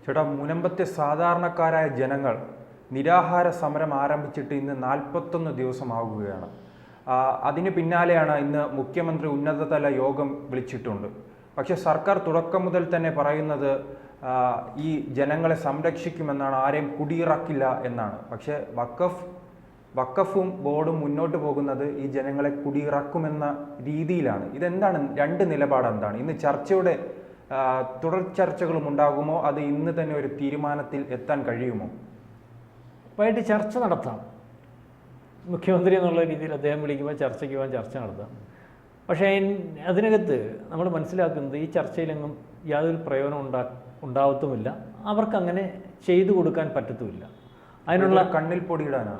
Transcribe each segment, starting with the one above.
ചേട്ടാ, മുനമ്പത്തെ സാധാരണക്കാരായ ജനങ്ങൾ നിരാഹാര സമരം ആരംഭിച്ചിട്ട് ഇന്ന് 41 ദിവസമാകുകയാണ്. അതിന് പിന്നാലെയാണ് ഇന്ന് മുഖ്യമന്ത്രി ഉന്നതതല യോഗം വിളിച്ചിട്ടുണ്ട്. പക്ഷേ സർക്കാർ തുടക്കം മുതൽ തന്നെ പറയുന്നത് ഈ ജനങ്ങളെ സംരക്ഷിക്കുമെന്നാണ്, ആരെയും കുടിയിറക്കില്ല എന്നാണ്. പക്ഷേ വഖഫും ബോർഡും മുന്നോട്ട് പോകുന്നത് ഈ ജനങ്ങളെ കുടിയിറക്കുമെന്ന രീതിയിലാണ്. ഇതെന്താണ്, രണ്ട് നിലപാട് എന്താണ്? ഇന്ന് ചർച്ചയുടെ തുടർ ചർച്ചകളും ഉണ്ടാകുമോ, അത് ഇന്ന് തന്നെ ഒരു തീരുമാനത്തിൽ എത്താൻ കഴിയുമോ? വൈകിട്ട് ചർച്ച നടത്താം. മുഖ്യമന്ത്രി എന്നുള്ള രീതിയിൽ അദ്ദേഹം വിളിക്കുമ്പോൾ ചർച്ചയ്ക്ക് പോകാൻ ചർച്ച നടത്താം. പക്ഷേ അതിനകത്ത് നമ്മൾ മനസ്സിലാക്കുന്നത് ഈ ചർച്ചയിലെങ്ങും യാതൊരു പ്രയോജനം ഉണ്ടാവത്തുമില്ല. അവർക്കങ്ങനെ ചെയ്തു കൊടുക്കാൻ പറ്റത്തുമില്ല. അതിനുള്ള കണ്ണിൽ പൊടിയിടാനാണ്.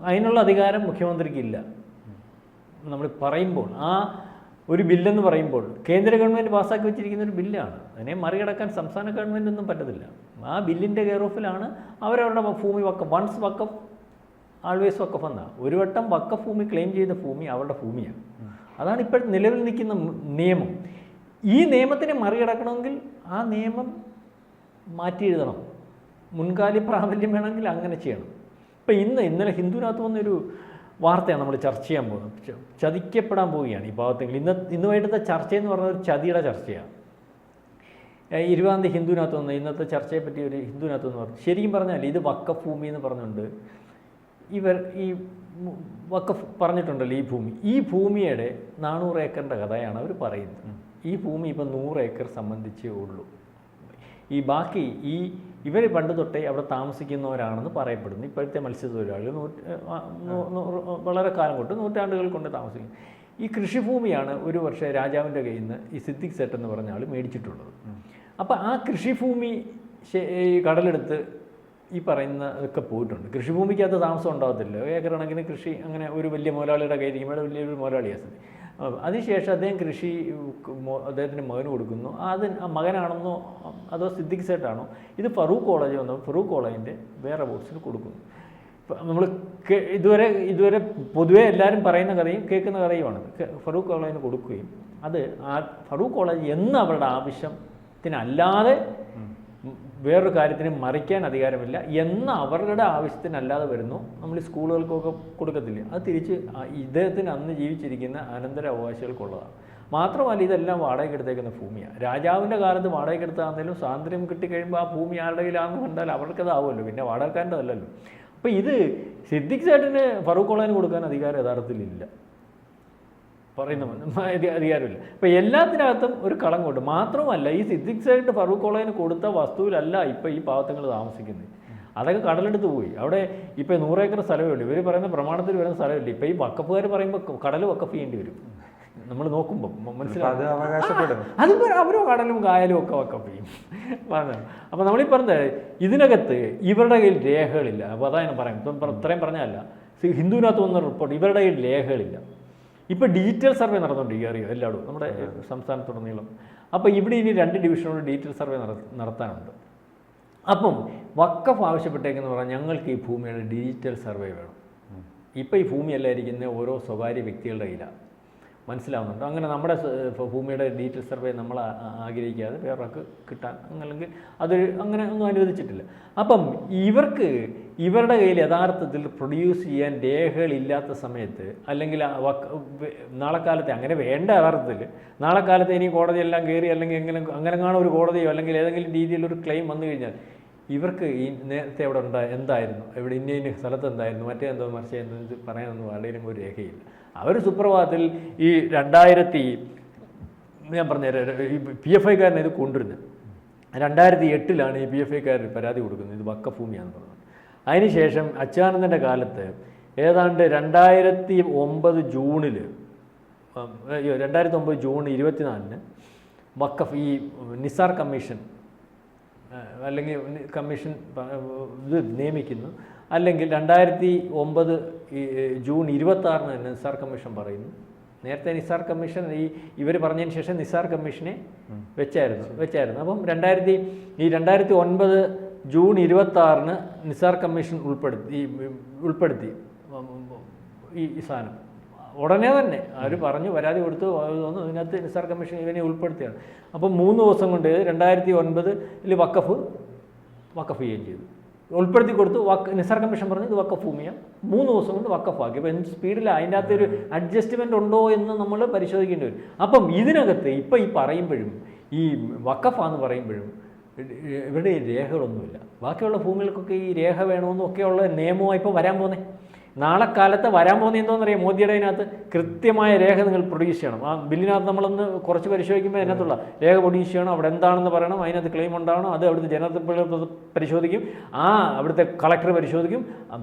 അതിനുള്ള അധികാരം മുഖ്യമന്ത്രിക്കില്ല. നമ്മൾ പറയുമ്പോൾ ഒരു ബില്ലെന്ന് പറയുമ്പോൾ കേന്ദ്ര ഗവൺമെൻറ് പാസ്സാക്കി വെച്ചിരിക്കുന്ന ഒരു ബില്ലാണ്. അതിനെ മറികടക്കാൻ സംസ്ഥാന ഗവൺമെൻറ് ഒന്നും പറ്റത്തില്ല. ആ ബില്ലിൻ്റെ കെയർ ഓഫിലാണ് അവരവരുടെ ഭൂമി വക്കഫ്, വൺസ് വക്കഫ് ആൾവേസ് വക്കഫ് എന്നാണ്. ഒരു വട്ടം വക്കഫ് ഭൂമി ക്ലെയിം ചെയ്ത ഭൂമി അവരുടെ ഭൂമിയാണ്. അതാണ് ഇപ്പോൾ നിലവിൽ നിൽക്കുന്ന നിയമം. ഈ നിയമത്തിനെ മറികടക്കണമെങ്കിൽ ആ നിയമം മാറ്റി എഴുതണം. മുൻകാല പ്രാബല്യം വേണമെങ്കിൽ അങ്ങനെ ചെയ്യണം. ഇപ്പം ഇന്നലെ ഹിന്ദുവിനകത്ത് വന്നൊരു വാർത്തയാണ് നമ്മൾ ചർച്ച ചെയ്യാൻ പോകുന്നത്. ചതിക്കപ്പെടാൻ പോവുകയാണ് ഈ ഭാഗത്തെങ്കിൽ. ഇന്ന് വൈകിട്ടത്തെ ചർച്ചയെന്ന് പറഞ്ഞ ഒരു ചതിയുടെ ചർച്ചയാണ്. 20-ാം തീയതി ഹിന്ദുവിനകത്ത് വന്ന ഇന്നത്തെ ചർച്ചയെ പറ്റി ഒരു ഹിന്ദുവിനകത്ത് എന്ന് പറഞ്ഞു. ശരിക്കും പറഞ്ഞാൽ ഇത് വക്കഫ് ഭൂമി എന്ന് പറഞ്ഞുകൊണ്ട് ഈ വക്കഫ് പറഞ്ഞിട്ടുണ്ടല്ലോ, ഈ ഭൂമിയുടെ 400 ഏക്കറിൻ്റെ കഥയാണ് അവർ പറയുന്നത്. ഈ ഭൂമി ഇപ്പം 100 ഏക്കർ സംബന്ധിച്ചേ ഉള്ളൂ. ഈ ബാക്കി ഇവർ പണ്ട് തൊട്ടേ അവിടെ താമസിക്കുന്നവരാണെന്ന് പറയപ്പെടുന്നു. ഇപ്പോഴത്തെ മത്സ്യത്തൊഴിലാളികൾ വളരെ കാലം കൊണ്ട്, നൂറ്റാണ്ടുകൾ കൊണ്ട് താമസിക്കും. ഈ കൃഷിഭൂമിയാണ് ഒരു വർഷം രാജാവിൻ്റെ കയ്യിൽ നിന്ന് ഈ സിദ്ദിഖ് സേട്ട് എന്ന് പറഞ്ഞ ആൾ മേടിച്ചിട്ടുള്ളത്. അപ്പോൾ ആ കൃഷിഭൂമി കടലെടുത്ത് ഈ പറയുന്നതൊക്കെ പോയിട്ടുണ്ട്. കൃഷിഭൂമിക്കകത്ത് താമസം ഉണ്ടാകത്തില്ല. ഏക്കർ കണക്കിന് കൃഷി അങ്ങനെ ഒരു വലിയ മുതലാളിയുടെ കയ്യിരിക്കുമ്പോൾ വലിയൊരു മുതലാളിയാണ്. അതിനുശേഷം അദ്ദേഹം കൃഷി അദ്ദേഹത്തിൻ്റെ മകന് കൊടുക്കുന്നു. മകനാണെന്നോ അതോ സിദ്ദിഖ് സേട്ടാണോ, ഇത് ഫറൂഖ് കോളേജ് വന്നോ ഫറൂഖ് കോളേജിൻ്റെ വേറെ ബോക്സിൽ കൊടുക്കുന്നു. നമ്മൾ ഇതുവരെ പൊതുവേ എല്ലാവരും പറയുന്ന കഥയും കേൾക്കുന്ന കഥയുമാണ്. ഫറൂഖ് കോളേജിന് കൊടുക്കുകയും അത് ഫറൂഖ് കോളേജ് എന്ന് അവരുടെ ആവശ്യത്തിനല്ലാതെ വേറൊരു കാര്യത്തിന് മറിക്കാൻ അധികാരമില്ല എന്ന് അവരുടെ ആവശ്യത്തിനല്ലാതെ വരുന്നു. നമ്മൾ ഈ സ്കൂളുകൾക്കൊക്കെ കൊടുക്കത്തില്ല. അത് തിരിച്ച് ഇദ്ദേഹത്തിന് അന്ന് ജീവിച്ചിരിക്കുന്ന അനന്തരാവകാശികൾക്കുള്ളതാണ്. മാത്രമല്ല ഇതെല്ലാം വാടകയ്ക്കെടുത്തേക്കുന്ന ഭൂമിയാണ്. രാജാവിൻ്റെ കാലത്ത് വാടകയ്ക്കെടുത്താണെങ്കിലും സ്വാതന്ത്ര്യം കിട്ടിക്കഴിയുമ്പോൾ ആ ഭൂമി ആരുടെ കയ്യിലാണെന്ന് കണ്ടാൽ അവർക്കതാവുമല്ലോ, പിന്നെ വാടകക്കാരൻ്റെ അല്ലല്ലോ. അപ്പോൾ ഇത് സിദ്ദിഖ് സേട്ടിന് ഫറൂഖ് കോളേജിന് കൊടുക്കാൻ അധികാരം യഥാർത്ഥത്തിലില്ല, പറയുന്ന അധികാരമില്ല. അപ്പോൾ എല്ലാത്തിനകത്തും ഒരു കളങ്കമുണ്ട്. മാത്രമല്ല ഈ സിദ്ദിഖ് സേട്ട് ഫറൂഖ് കോളേജിന് കൊടുത്ത വസ്തുവിലല്ല ഇപ്പോൾ ഈ പാവത്തങ്ങൾ താമസിക്കുന്നത്. അതൊക്കെ കടലെടുത്ത് പോയി. അവിടെ ഇപ്പോൾ 100 ഏക്കർ സ്ഥലമേ ഉള്ളൂ. ഇവർ പറയുന്ന പ്രമാണത്തിൽ വരുന്ന സ്ഥലമില്ല. ഇപ്പോൾ ഈ വക്കഫുകാർ പറയുമ്പോൾ കടൽ വക്കഫ് ചെയ്യേണ്ടി വരും. നമ്മൾ നോക്കുമ്പോൾ മനസ്സിലാവും അത് അവരോ കടലും കായലും ഒക്കെ വക്കഫ് ചെയ്യും പറഞ്ഞത്. അപ്പോൾ നമ്മളീ പറഞ്ഞത് ഇതിനകത്ത് ഇവരുടെ കയ്യിൽ രേഖകളില്ല. അപ്പോൾ അതാണ് പറയാം, ഇത്രയും പറഞ്ഞതല്ല. ഹിന്ദുവിനകത്ത് വന്ന റിപ്പോർട്ട് ഇവരുടെ കയ്യിൽ രേഖകളില്ല. ഇപ്പോൾ ഡിജിറ്റൽ സർവേ നടന്നുകൊണ്ടിരിക്കുക, അറിയോ, എല്ലായിടും നമ്മുടെ സംസ്ഥാനത്തുടനീളം. അപ്പോൾ ഇവിടെ ഇനി 2 ഡിവിഷനോട് ഡിജിറ്റൽ സർവേ നടത്താനുണ്ട്. അപ്പം വക്കഫ് ആവശ്യപ്പെട്ടേക്കെന്ന് പറഞ്ഞാൽ ഞങ്ങൾക്ക് ഈ ഭൂമിയുടെ ഡിജിറ്റൽ സർവേ വേണം. ഇപ്പോൾ ഈ ഭൂമിയെല്ലാം ഇരിക്കുന്ന ഓരോ സ്വകാര്യ വ്യക്തികളുടെ കയ്യിലാണ്. മനസ്സിലാവുന്നുണ്ട്. അങ്ങനെ നമ്മുടെ ഭൂമിയുടെ ഡീറ്റെയിൽ സർവേ നമ്മൾ ആഗ്രഹിക്കാതെ വേറൊരാൾക്ക് കിട്ടാൻ അല്ലെങ്കിൽ അങ്ങനെ ഒന്നും അനുവദിച്ചിട്ടില്ല. അപ്പം ഇവരുടെ കയ്യിൽ യഥാർത്ഥത്തിൽ പ്രൊഡ്യൂസ് ചെയ്യാൻ രേഖകളില്ലാത്ത സമയത്ത്, അല്ലെങ്കിൽ നാളെ കാലത്തെ അങ്ങനെ വേണ്ട, യഥാർത്ഥത്തിൽ നാളെ കാലത്ത് ഇനി കോടതിയെല്ലാം കയറി അല്ലെങ്കിൽ അങ്ങനെ കാണുന്ന ഒരു കോടതിയോ അല്ലെങ്കിൽ ഏതെങ്കിലും രീതിയിലൊരു ക്ലെയിം വന്നു കഴിഞ്ഞാൽ ഇവർക്ക് ഈ നേരത്തെ അവിടെ എന്തായിരുന്നു, ഇവിടെ ഇന്ന സ്ഥലത്ത് എന്തായിരുന്നു, മറ്റേ എന്തോ മറിച്ച് എന്ത് പറയാനൊന്നും വളരെയും ഒരു രേഖയില്ല. അവർ സുപ്രഭാതത്തിൽ ഈ 2000 ഞാൻ പറഞ്ഞുതരാം, ഈ PFIക്കാരനെ ഇത് കൊണ്ടുവരുന്നത് 2008 ഈ PFIക്കാർ പരാതി കൊടുക്കുന്നത് ഇത് വക്കഭൂമിയാണെന്ന് പറഞ്ഞു. അതിനുശേഷം അച്യുതാനന്ദൻ്റെ കാലത്ത് ഏതാണ്ട് 2009 ജൂൺ 24 വക്കഫ് ഈ നിസാർ കമ്മീഷൻ അല്ലെങ്കിൽ കമ്മീഷൻ ഇത് നിയമിക്കുന്നു. അല്ലെങ്കിൽ 2009 ജൂൺ 26 തന്നെ നിസാർ കമ്മീഷൻ പറയുന്നു. നേരത്തെ നിസാർ കമ്മീഷൻ ഇവർ പറഞ്ഞതിന് ശേഷം നിസാർ കമ്മീഷനെ വെച്ചായിരുന്നു. അപ്പം 2009 ജൂൺ 26 നിസാർ കമ്മീഷൻ ഉൾപ്പെടുത്തി ഈ സാധനം. ഉടനെ തന്നെ അവർ പറഞ്ഞു, പരാതി കൊടുത്തു, തോന്നുന്നു ഇതിനകത്ത് നിസാർ കമ്മീഷൻ ഇവനെ ഉൾപ്പെടുത്തിയാണ്. അപ്പം 3 ദിവസം കൊണ്ട് 2009 വക്കഫ് വഖഫ് ചെയ്യുകയും ചെയ്തു. ഉൾപ്പെടുത്തി കൊടുത്തു. നിസാർ കമ്മീഷൻ പറഞ്ഞു ഇത് വഖഫ് ഭൂമിയാണ്, 3 ദിവസം കൊണ്ട് വഖഫാക്കി. അപ്പോൾ എന്ത് സ്പീഡിലാണ്, അതിൻ്റെ അകത്തൊരു അഡ്ജസ്റ്റ്മെൻ്റ് ഉണ്ടോ എന്ന് നമ്മൾ പരിശോധിക്കേണ്ടി വരും. അപ്പം ഇതിനകത്ത് ഇപ്പം ഈ പറയുമ്പോഴും ഈ വഖഫാന്ന് പറയുമ്പോഴും ഇവിടെ രേഖകളൊന്നുമില്ല. ബാക്കിയുള്ള ഭൂമികൾക്കൊക്കെ ഈ രേഖ വേണമെന്നും ഒക്കെയുള്ള നിയമമായി ഇപ്പോൾ വരാൻ പോകുന്നത്. നാളെ കാലത്ത് വരാൻ പോകുന്നത് എന്തോന്നറിയാം, മോദിയുടെ അതിനകത്ത് കൃത്യമായ രേഖ നിങ്ങൾ പ്രൊഡ്യൂസ് ചെയ്യണം. ആ ബില്ലിനകത്ത് നമ്മളൊന്ന് കുറച്ച് പരിശോധിക്കുമ്പോൾ അതിനകത്തുള്ള രേഖ പ്രൊഡ്യൂസ് ചെയ്യണം, അവിടെ എന്താണെന്ന് പറയണം, അതിനകത്ത് ക്ലെയിം ഉണ്ടാവണം, അത് അവിടുത്തെ ജനപ്രതിനിധികൾ പരിശോധിക്കും, അവിടുത്തെ കളക്ടർ പരിശോധിക്കും,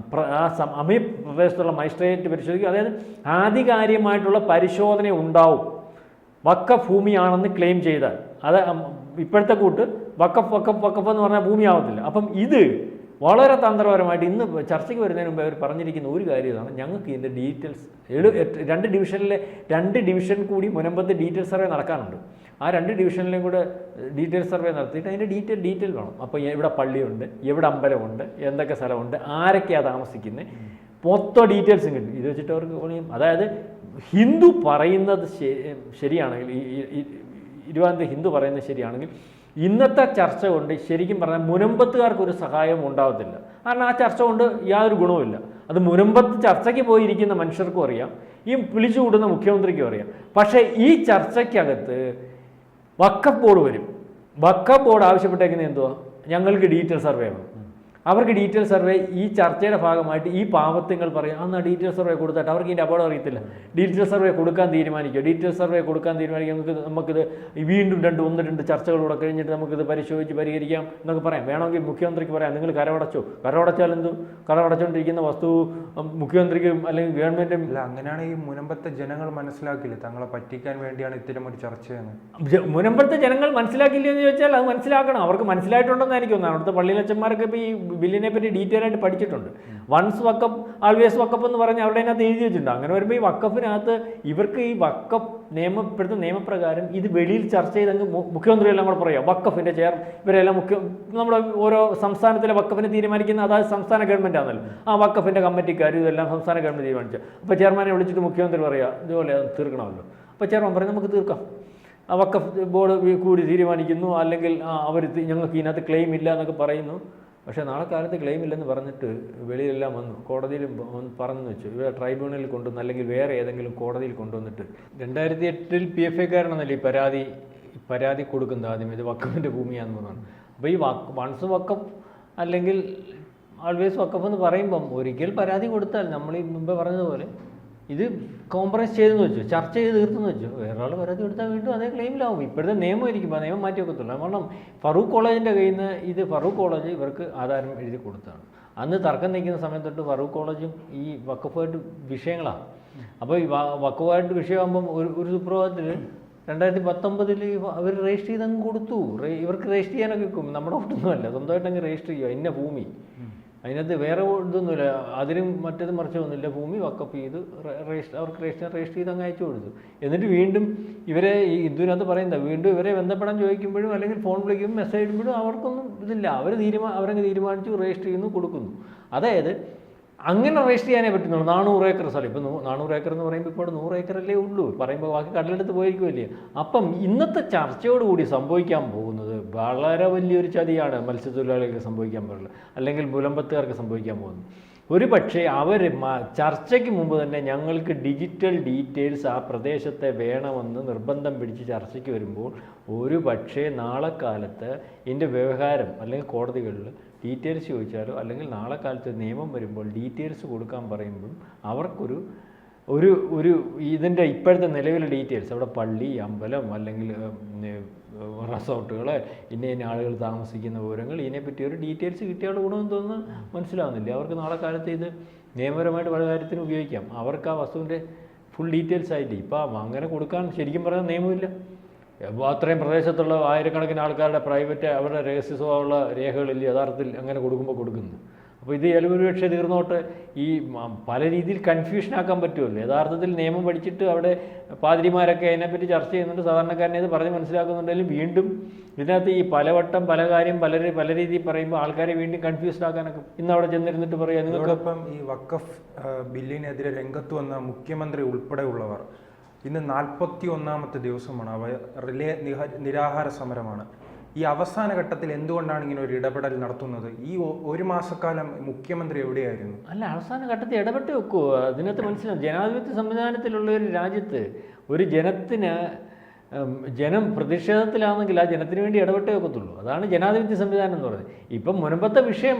ആ സമീപ പ്രദേശത്തുള്ള മജിസ്ട്രേറ്റ് പരിശോധിക്കും. അതായത് ആധികാരികമായിട്ടുള്ള പരിശോധന ഉണ്ടാവും വഖഫ് ഭൂമിയാണെന്ന് ക്ലെയിം ചെയ്താൽ. അത് ഇപ്പോഴത്തെ കൂട്ട് വഖഫ് എന്ന് പറഞ്ഞാൽ ഭൂമിയാവത്തില്ല. അപ്പം ഇത് വളരെ തന്ത്രപരമായിട്ട് ഇന്ന് ചർച്ചയ്ക്ക് വരുന്നതിന് മുമ്പ് അവർ പറഞ്ഞിരിക്കുന്ന ഒരു കാര്യം ഇതാണ്, ഞങ്ങൾക്ക് ഇതിൻ്റെ ഡീറ്റെയിൽസ് 2 ഡിവിഷൻ കൂടി മുനമ്പത്ത് ഡീറ്റെയിൽ സർവേ നടക്കാനുണ്ട്. ആ 2 ഡിവിഷനിലും കൂടെ ഡീറ്റെയിൽ സർവേ നടത്തിയിട്ട് അതിൻ്റെ ഡീറ്റെയിൽ വേണം. അപ്പോൾ എവിടെ പള്ളിയുണ്ട്, എവിടെ അമ്പലമുണ്ട്, എന്തൊക്കെ സ്ഥലമുണ്ട്, ആരൊക്കെയാണ് താമസിക്കുന്നത്, മൊത്തം ഡീറ്റെയിൽസും കിട്ടും. ഇത് വെച്ചിട്ട് അവർക്ക് അതായത് ഹിന്ദു പറയുന്നത് ശരിയാണെങ്കിൽ, 20 ഹിന്ദു പറയുന്നത് ശരിയാണെങ്കിൽ ഇന്നത്തെ ചർച്ച കൊണ്ട് ശരിക്കും പറഞ്ഞാൽ മുനമ്പത്തുകാർക്കൊരു സഹായം ഉണ്ടാകത്തില്ല. കാരണം ആ ചർച്ച കൊണ്ട് യാതൊരു ഗുണവുമില്ല. അത് മുനമ്പത്ത് ചർച്ചയ്ക്ക് പോയിരിക്കുന്ന മനുഷ്യർക്കും അറിയാം, ഈ വിളിച്ചു കൂടുന്ന മുഖ്യമന്ത്രിക്കും അറിയാം. പക്ഷേ ഈ ചർച്ചയ്ക്കകത്ത് വഖഫ് ബോർഡ് വരും. വഖഫ് ബോർഡ് ആവശ്യപ്പെട്ടേക്കുന്നത് എന്തുവാ, ഞങ്ങൾക്ക് ഡീറ്റെയിൽ സർവേ വേണം. അവർക്ക് ഡീറ്റെയിൽ സർവേ ഈ ചർച്ചയുടെ ഭാഗമായിട്ട് ഈ പാവത്തുങ്ങൾ പറയും, അന്ന് ഡീറ്റെയിൽ സർവേ കൊടുത്തിട്ട് അവർക്ക് ഇതിൻ്റെ അപകടം അറിയത്തില്ല. ഡീറ്റെയിൽ സർവേ കൊടുക്കാൻ തീരുമാനിക്കുക, ഡീറ്റെയിൽ സർവേ കൊടുക്കാൻ തീരുമാനിക്കുക, നമുക്കിത് വീണ്ടും 1-2 ചർച്ചകളൂടെ കഴിഞ്ഞിട്ട് നമുക്കിത് പരിശോധിച്ച് പരിഹരിക്കാം എന്നൊക്കെ പറയാം. വേണമെങ്കിൽ മുഖ്യമന്ത്രിക്ക് പറയാം, നിങ്ങൾ കരമടച്ചാൽ എന്തു, കരമടച്ചുകൊണ്ടിരിക്കുന്ന വസ്തു മുഖ്യമന്ത്രിക്കും അല്ലെങ്കിൽ ഗവൺമെൻറ്റും. അല്ല, അങ്ങനെയാണ് ഈ മുനമ്പത്തെ ജനങ്ങൾ മനസ്സിലാക്കില്ല, തങ്ങളെ പറ്റിക്കാൻ വേണ്ടിയാണ് ഇത്തരം ഒരു ചർച്ചയെന്ന്. മുനമ്പത്തെ ജനങ്ങൾ മനസ്സിലാക്കില്ല എന്ന് ചോദിച്ചാൽ അത് മനസ്സിലാക്കണം. അവർക്ക് മനസ്സിലായിട്ടുണ്ടെന്ന് എനിക്ക് തോന്നുന്നു. അവിടുത്തെ പള്ളിയിലച്ചന്മാരൊക്കെ ഇപ്പോൾ ഈ ബില്ലിനെ പറ്റി ഡീറ്റെയിൽ ആയിട്ട് പഠിച്ചിട്ടുണ്ട്. വൺസ് വക്കപ്പ് ആൾവേസ് വക്കപ്പ് എന്ന് പറഞ്ഞ് അവിടെ അതിനകത്ത് എഴുതി വെച്ചിട്ടുണ്ട്. അങ്ങനെ വരുമ്പോൾ ഈ വക്കപ്പിനകത്ത് ഇവർക്ക് ഈ വക്കപ്പ് ഇപ്പോഴത്തെ നിയമപ്രകാരം ഇത് വെളിയിൽ ചർച്ച ചെയ്തെങ്കിൽ മുഖ്യമന്ത്രിയെല്ലാം കൂടെ പറയാം, വക്കഫിൻ്റെ ഇവരെല്ലാം നമ്മുടെ ഓരോ സംസ്ഥാനത്തിലെ വക്കഫിനെ തീരുമാനിക്കുന്ന അതായത് സംസ്ഥാന ഗവൺമെൻറ് ആണല്ലോ. ആ വക്കഫിൻ്റെ കമ്മിറ്റിക്കാർ ഇതെല്ലാം സംസ്ഥാന ഗവൺമെൻറ് തീരുമാനിച്ചു. അപ്പോൾ ചെയർമാനെ വിളിച്ചിട്ട് മുഖ്യമന്ത്രി പറയാം ഇതുപോലെ തീർക്കണമല്ലോ. അപ്പോൾ ചെയർമാൻ പറയും നമുക്ക് തീർക്കാം, ആ വക്കഫ് ബോർഡ് കൂടി തീരുമാനിക്കുന്നു, അല്ലെങ്കിൽ അവർ ഞങ്ങൾക്ക് ഇതിനകത്ത് ക്ലെയിം ഇല്ല എന്നൊക്കെ പറയുന്നു. പക്ഷേ നാളെ കാലത്ത് ക്ലെയിം ഇല്ലെന്ന് പറഞ്ഞിട്ട് വെളിയിലെല്ലാം വന്നു, കോടതിയിലും പറഞ്ഞു വെച്ചു, ഇവിടെ ട്രൈബ്യൂണലിൽ കൊണ്ടുവന്ന് അല്ലെങ്കിൽ വേറെ ഏതെങ്കിലും കോടതിയിൽ കൊണ്ടുവന്നിട്ട് 2008 PFIക്കാരാണെന്നല്ലേ ഈ പരാതി കൊടുക്കുന്നത്. ആദ്യം ഇത് വക്കഫിൻ്റെ ഭൂമിയാണെന്ന് പറഞ്ഞു. അപ്പോൾ ഈ വൺസ് വക്കഫ് അല്ലെങ്കിൽ ആൾവേസ് വക്കഫ് എന്ന് പറയുമ്പം ഒരിക്കൽ പരാതി കൊടുത്താൽ നമ്മൾ ഈ മുമ്പേ പറഞ്ഞതുപോലെ ഇത് കോംപ്രമൈസ് ചെയ്തെന്ന് വെച്ചു, ചർച്ച ചെയ്ത് തീർത്തെന്ന് വെച്ചു, വേറൊരാൾ പരാതി കൊടുത്താൽ വീണ്ടും അതേ ക്ലെയിമിലാവും. ഇപ്പോഴത്തെ നിയമം ഇരിക്കുമ്പോൾ ആ നിയമം മാറ്റി വെക്കത്തുള്ളൂ. കാരണം ഫറൂഖ് കോളേജിൻ്റെ കയ്യിൽ നിന്ന് ഇത് ഫറൂഖ് കോളേജ് ഇവർക്ക് ആധാരം എഴുതി കൊടുത്തതാണ്. അന്ന് തർക്കം നിൽക്കുന്ന സമയത്ത് തൊട്ട് ഫറൂഖ് കോളേജും ഈ വഖഫായിട്ട് വിഷയങ്ങളാണ്. അപ്പോൾ ഈ വഖഫായിട്ട് വിഷയമാകുമ്പം ഒരു സുപ്രഭാതത്തിൽ 2019 അവർ രജിസ്റ്റർ ചെയ്തങ്ങ് കൊടുത്തു. ഇവർക്ക് രജിസ്റ്റർ ചെയ്യാനൊക്കെ വെക്കും, നമ്മുടെ ഒട്ടൊന്നുമല്ല, സ്വന്തമായിട്ട് അങ്ങ് രജിസ്റ്റർ ചെയ്യുക. ഇന്ന ഭൂമി, അതിനകത്ത് വേറെ ഇതൊന്നുമില്ല, അതിനും മറ്റേത് മറിച്ചൊന്നുമില്ല, ഭൂമി വക്കപ്പ് ചെയ്ത് അവർക്ക് രജിസ്റ്റർ ചെയ്ത് അങ്ങ് അയച്ചു കൊടുത്തു. എന്നിട്ട് വീണ്ടും ഇവരെ ഈ ഇതിനകത്ത് പറയുന്നത് വീണ്ടും ഇവരെ ബന്ധപ്പെടാൻ ചോദിക്കുമ്പോഴും അല്ലെങ്കിൽ ഫോൺ വിളിക്കുമ്പോൾ മെസ്സേജ് ഇടുമ്പോഴും അവർക്കൊന്നും ഇതില്ല. അവരങ്ങ് തീരുമാനിച്ചു രജിസ്റ്റർ ചെയ്യുന്നു, കൊടുക്കുന്നു. അതായത് അങ്ങനെ രജിസ്റ്റർ ചെയ്യാനേ പറ്റുന്നുള്ളൂ. 400 ഏക്കർ സ്ഥലം. ഇപ്പോൾ 400 ഏക്കർ എന്ന് പറയുമ്പോൾ ഇപ്പോൾ 100 ഏക്കറല്ലേ ഉള്ളൂ, പറയുമ്പോൾ ബാക്കി കടലെടുത്ത് പോയിരിക്കുമല്ലേ. അപ്പം ഇന്നത്തെ ചർച്ചയോടുകൂടി സംഭവിക്കാൻ പോകുന്നത് വളരെ വലിയൊരു ചതിയാണ് മത്സ്യത്തൊഴിലാളികൾക്ക് സംഭവിക്കാൻ പാടില്ല, അല്ലെങ്കിൽ മുലമ്പത്തുകാർക്ക് സംഭവിക്കാൻ പോകുന്നത്. ഒരു പക്ഷേ അവർ ചർച്ചയ്ക്ക് മുമ്പ് തന്നെ ഞങ്ങൾക്ക് ഡിജിറ്റൽ ഡീറ്റെയിൽസ് ആ പ്രദേശത്തെ വേണമെന്ന് നിർബന്ധം പിടിച്ച് ചർച്ചയ്ക്ക് വരുമ്പോൾ ഒരു പക്ഷേ നാളെ കാലത്ത് ഇതിൻ്റെ വ്യവഹാരം അല്ലെങ്കിൽ കോടതികളിൽ ഡീറ്റെയിൽസ് ചോദിച്ചാലോ അല്ലെങ്കിൽ നാളെ കാലത്ത് നിയമം വരുമ്പോൾ ഡീറ്റെയിൽസ് കൊടുക്കാൻ പറയുമ്പോഴും അവർക്കൊരു ഇതിൻ്റെ ഇപ്പോഴത്തെ നിലവിലെ ഡീറ്റെയിൽസ്, അവിടെ പള്ളി, അമ്പലം, അല്ലെങ്കിൽ റിസോർട്ടുകൾ, ഇന്ന ആളുകൾ താമസിക്കുന്ന വിവരങ്ങൾ, ഇതിനെപ്പറ്റി ഒരു ഡീറ്റെയിൽസ് കിട്ടിയാൽ ഗുണമെന്ന് തോന്നുന്നു മനസ്സിലാവുന്നില്ല. അവർക്ക് നാളെ കാലത്ത് ഇത് നിയമപരമായിട്ട് പല കാര്യത്തിനും ഉപയോഗിക്കാം. അവർക്ക് ആ വസ്തുവിൻ്റെ ഫുൾ ഡീറ്റെയിൽസ് ആയിട്ട് ഇപ്പം അങ്ങനെ കൊടുക്കാൻ ശരിക്കും പറഞ്ഞാൽ നിയമമില്ല. അത്രയും പ്രദേശത്തുള്ള ആയിരക്കണക്കിന് ആൾക്കാരുടെ പ്രൈവറ്റ് അവരുടെ രഹസ്യ സ്വഭാവമുള്ള രേഖകളിൽ യഥാർത്ഥത്തിൽ അങ്ങനെ കൊടുക്കുന്നത്. അപ്പോൾ ഇത് ഒരുപക്ഷെ തീർന്നോട്ട് ഈ പല രീതിയിൽ കൺഫ്യൂഷനാക്കാൻ പറ്റുമല്ലോ. യഥാർത്ഥത്തിൽ നിയമം പഠിച്ചിട്ട് അവിടെ പാതിരിമാരൊക്കെ അതിനെപ്പറ്റി ചർച്ച ചെയ്യുന്നുണ്ട്, സാധാരണക്കാരനെ ഇത് പറഞ്ഞ് മനസ്സിലാക്കുന്നുണ്ടെങ്കിലും വീണ്ടും ഇതിനകത്ത് ഈ പലവട്ടം പല കാര്യം പല രീതിയിൽ പറയുമ്പോൾ ആൾക്കാരെ വീണ്ടും കൺഫ്യൂസ്ഡ് ആക്കാനൊക്കെ ഇന്ന് അവിടെ ചെന്നിരുന്നിട്ട് പറയാം. നിങ്ങൾക്കിപ്പം ഈ വഖഫ് ബില്ലിനെതിരെ രംഗത്ത് വന്ന മുഖ്യമന്ത്രി ഉൾപ്പെടെയുള്ളവർ ഇന്ന് 41ാമത്തെ ദിവസമാണ്. അവ നിരാഹാര സമരമാണ്. ഈ അവസാന ഘട്ടത്തിൽ എന്തുകൊണ്ടാണ് ഇങ്ങനെ ഒരു ഇടപെടൽ നടത്തുന്നത്? ഈ ഒരു മാസക്കാലം മുഖ്യമന്ത്രി എവിടെയായിരുന്നു? അല്ല, അവസാന ഘട്ടത്തിൽ ഇടപെട്ട് വെക്കുമോ? അതിനകത്ത് മനസ്സിലാവും, ജനാധിപത്യ സംവിധാനത്തിലുള്ള ഒരു രാജ്യത്ത് ഒരു ജനം പ്രതിഷേധത്തിലാണെങ്കിൽ ആ ജനത്തിന് വേണ്ടി ഇടപെട്ടേ വെക്കത്തുള്ളൂ. അതാണ് ജനാധിപത്യ സംവിധാനം എന്ന് പറയുന്നത്. ഇപ്പം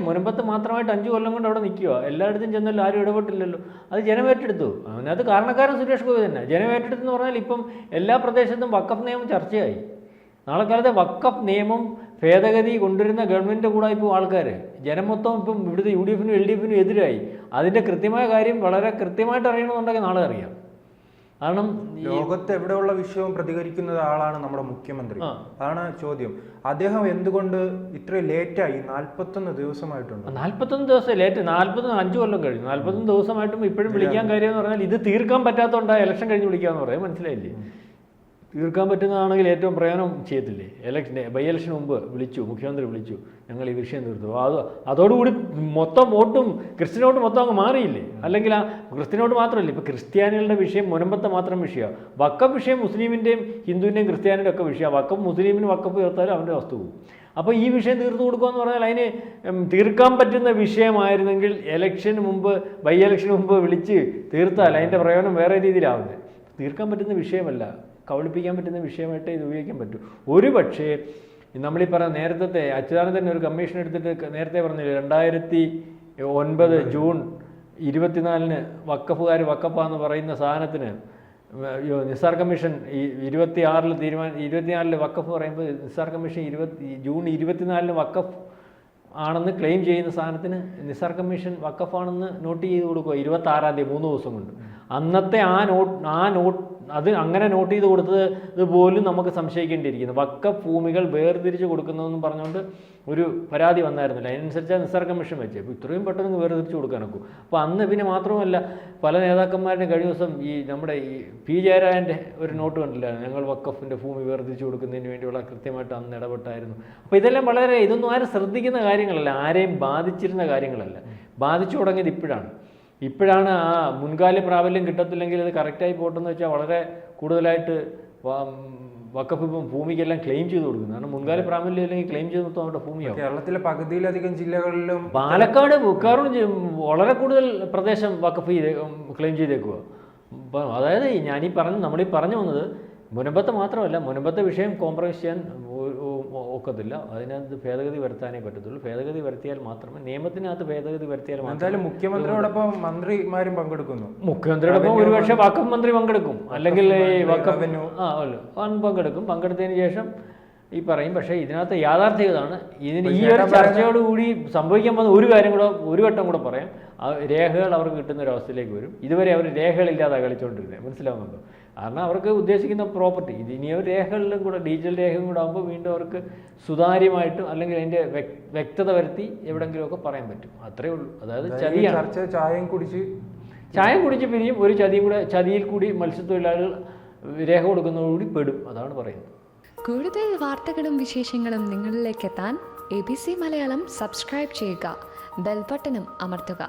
മുനമ്പത്ത് മാത്രമായിട്ട് 5 കൊല്ലം കൊണ്ട് അവിടെ നിൽക്കുക, എല്ലായിടത്തും ചെന്നല്ലോ, ആരും ഇടപെട്ടില്ലല്ലോ. അത് ജനം ഏറ്റെടുത്തു. അതിനകത്ത് കാരണക്കാരൻ സുരേഷ് ഗോപി തന്നെ. ജനം ഏറ്റെടുത്തെന്ന് പറഞ്ഞാൽ ഇപ്പം എല്ലാ പ്രദേശത്തും വഖഫ് നിയമം ചർച്ചയായി. നാളെ കാലത്തെ വഖഫ് നിയമം ഭേദഗതി കൊണ്ടുവരുന്ന ഗവൺമെൻറ്റിൻ്റെ കൂടെ ഇപ്പോൾ ആൾക്കാർ ജനം മൊത്തം ഇപ്പം ഇവിടുത്തെ UDF-നും LDF-നും എതിരായി. അതിൻ്റെ കൃത്യമായ കാര്യം വളരെ കൃത്യമായിട്ട് അറിയണമെന്നുണ്ടെങ്കിൽ നാളെ അറിയാം. കാരണം ലോകത്ത് എവിടെയുള്ള വിഷയവും പ്രതികരിക്കുന്ന ആളാണ് നമ്മുടെ മുഖ്യമന്ത്രി. അതാണ് ചോദ്യം. അദ്ദേഹം എന്തുകൊണ്ട് ഇത്രയും ലേറ്റായി? 41 ദിവസമായിട്ടുണ്ട്. 41 ദിവസം ലേറ്റ്. 5 കൊല്ലം കഴിഞ്ഞു. 41 ദിവസമായിട്ടും ഇപ്പോഴും വിളിക്കാൻ കാര്യം എന്ന് പറഞ്ഞാൽ ഇത് തീർക്കാൻ പറ്റാത്തതുകൊണ്ടാണ് ഇലക്ഷൻ കഴിഞ്ഞ് വിളിക്കാമെന്ന് പറയാം. മനസ്സിലായില്ലേ? തീർക്കാൻ പറ്റുന്നതാണെങ്കിൽ ഏറ്റവും പ്രയോജനം ചെയ്യത്തില്ലേ? ബൈ ഇലക്ഷന് മുമ്പ് മുഖ്യമന്ത്രി വിളിച്ചു, ഞങ്ങൾ ഈ വിഷയം തീർത്തു. അതോടുകൂടി മൊത്തം വോട്ടും ക്രിസ്ത്യൻ വോട്ട് മൊത്തം അങ്ങ് മാറിയില്ലേ? അല്ലെങ്കിൽ ആ ക്രിസ്ത്യൻ വോട്ട് മാത്രമല്ല, ഇപ്പോൾ ക്രിസ്ത്യാനികളുടെ വിഷയം മുനമ്പത്തെ മാത്രം വിഷയമാണ്. വഖഫ് വിഷയം മുസ്ലിമിൻ്റെയും ഹിന്ദുവിൻ്റെയും ക്രിസ്ത്യാനിയുടെ ഒക്കെ വിഷയമാണ്. വഖഫ് മുസ്ലിമിന് വഖഫ് ചേർത്താലും അവൻ്റെ വസ്തു പോകും. അപ്പോൾ ഈ വിഷയം തീർത്തു കൊടുക്കുക എന്ന് പറഞ്ഞാൽ അതിന് തീർക്കാൻ പറ്റുന്ന വിഷയമായിരുന്നെങ്കിൽ ഇലക്ഷന് മുമ്പ് ബൈ ഇലക്ഷന് മുമ്പ് വിളിച്ച് തീർത്താൽ അതിൻ്റെ പ്രയോജനം വേറെ രീതിയിലാവുന്നത്. തീർക്കാൻ പറ്റുന്ന വിഷയമല്ല, കബളിപ്പിക്കാൻ പറ്റുന്ന വിഷയമായിട്ട് ഇത് ഉപയോഗിക്കാൻ പറ്റും. ഒരു പക്ഷേ നമ്മളീ പറഞ്ഞ നേരത്തെ അച്യുതാനന്ദൻ ഒരു കമ്മീഷൻ എടുത്തിട്ട് നേരത്തെ പറഞ്ഞില്ലേ, 2009 ജൂൺ 24 വഖഫാന്ന് പറയുന്ന സാധനത്തിന് നിസാർ കമ്മീഷൻ 24 വഖഫ് പറയുമ്പോൾ നിസാർ കമ്മീഷൻ ജൂൺ 24 വഖഫ് ആണെന്ന് ക്ലെയിം ചെയ്യുന്ന സാധനത്തിന് നിസാർ കമ്മീഷൻ വഖഫാണെന്ന് നോട്ട് ചെയ്ത് കൊടുക്കുക 26-ാം തീയതി, 3 ദിവസം കൊണ്ട്. അന്നത്തെ അത് അങ്ങനെ നോട്ട് ചെയ്ത് കൊടുത്തത് പോലും നമുക്ക് സംശയിക്കേണ്ടിയിരിക്കുന്നു. വഖഫ് ഭൂമികൾ വേർതിരിച്ച് കൊടുക്കുന്നതെന്ന് പറഞ്ഞുകൊണ്ട് ഒരു പരാതി വന്നായിരുന്നില്ല. അതിനനുസരിച്ചാണ് നിസാർ കമ്മീഷൻ വെച്ചത്. അപ്പോൾ ഇത്രയും പെട്ടെന്ന് വേർതിരിച്ച് കൊടുക്കാനൊക്കും. അപ്പോൾ അന്ന് പിന്നെ മാത്രമല്ല, പല നേതാക്കന്മാരുടെ കഴിഞ്ഞ ദിവസം നമ്മുടെ P. ജയരാജൻ്റെ ഒരു നോട്ട് കണ്ടില്ല, ഞങ്ങൾ വഖഫിൻ്റെ ഭൂമി വേർതിരിച്ച് കൊടുക്കുന്നതിന് വേണ്ടിയുള്ള കൃത്യമായിട്ട് അന്ന് ഇടപെട്ടായിരുന്നു. അപ്പോൾ ഇതെല്ലാം ഇതൊന്നും ആരും ശ്രദ്ധിക്കുന്ന കാര്യങ്ങളല്ല, ആരെയും ബാധിച്ചിരുന്ന കാര്യങ്ങളല്ല. ബാധിച്ചു തുടങ്ങിയത് ഇപ്പോഴാണ് ആ മുൻകാല പ്രാബല്യം കിട്ടത്തില്ലെങ്കിൽ അത് കറക്റ്റായി പോട്ടെന്ന് വെച്ചാൽ വളരെ കൂടുതലായിട്ട് വഖഫ് ഇപ്പം ഭൂമിക്കെല്ലാം ക്ലെയിം ചെയ്ത് കൊടുക്കുന്നത്. കാരണം മുൻകാല പ്രാബല്യം അല്ലെങ്കിൽ ക്ലെയിം ചെയ്ത് മൊത്തം അവരുടെ ഭൂമിയാവും. കേരളത്തിലെ പകുതിയിലധികം ജില്ലകളിലും പാലക്കാട് വളരെ കൂടുതൽ പ്രദേശം വഖഫ് ക്ലെയിം ചെയ്തേക്കുക. അതായത് നമ്മളീ പറഞ്ഞു വന്നത് മുനമ്പത്തെ മാത്രമല്ല, മുനമ്പത്തെ വിഷയം കോംപ്രമൈസ് ചെയ്യാൻ ഒക്കത്തില്ല. അതിനകത്ത് ഭേദഗതി വരുത്താനേ പറ്റത്തുള്ളൂ. ഭേദഗതി വരുത്തിയാൽ മാത്രമേ, നിയമത്തിനകത്ത് ഭേദഗതി വരുത്തിയാൽ മാത്രമേ. മുഖ്യമന്ത്രിയോടൊപ്പം മന്ത്രിമാരും പങ്കെടുക്കുന്നു. മുഖ്യമന്ത്രിയോടൊപ്പം ഒരുപക്ഷെ വഖഫ് മന്ത്രി പങ്കെടുക്കും, അല്ലെങ്കിൽ പങ്കെടുക്കും. പങ്കെടുത്തതിന് ശേഷം ഈ പറയും. പക്ഷേ ഇതിനകത്ത് യാഥാർത്ഥ്യതാണ്. ഈ ഒരു ചർച്ചയോടുകൂടി സംഭവിക്കാൻ പോകുന്ന ഒരു വട്ടം കൂടെ പറയാം. രേഖകൾ അവർക്ക് കിട്ടുന്ന ഒരു അവസ്ഥയിലേക്ക് വരും. ഇതുവരെ അവർ രേഖകളില്ലാതെ കളിച്ചുകൊണ്ടിരുന്നത്, മനസ്സിലാവുന്നുണ്ടോ? കാരണം അവർക്ക് ഉദ്ദേശിക്കുന്ന പ്രോപ്പർട്ടി ഇനി അവർ രേഖകളിലും കൂടെ ഡിജിറ്റൽ രേഖയും കൂടെ ആകുമ്പോൾ വീണ്ടും അവർക്ക് സുതാര്യമായിട്ടും അല്ലെങ്കിൽ അതിൻ്റെ വ്യക്തത വരുത്തി എവിടെയെങ്കിലുമൊക്കെ പറയാൻ പറ്റും. അത്രേ ഉള്ളൂ. അതായത് ചായം കുടിച്ച് പിരിയും. ഒരു ചതിയിൽ കൂടി മത്സ്യത്തൊഴിലാളികൾ രേഖ കൊടുക്കുന്നതോടുകൂടി പെടും. അതാണ് പറയുന്നത്. കൂടുതൽ വാർത്തകളും വിശേഷങ്ങളും നിങ്ങളിലേക്ക് എത്താൻ ABC മലയാളം സബ്സ്ക്രൈബ് ചെയ്യുക, ബെൽ ബട്ടണും അമർത്തുക.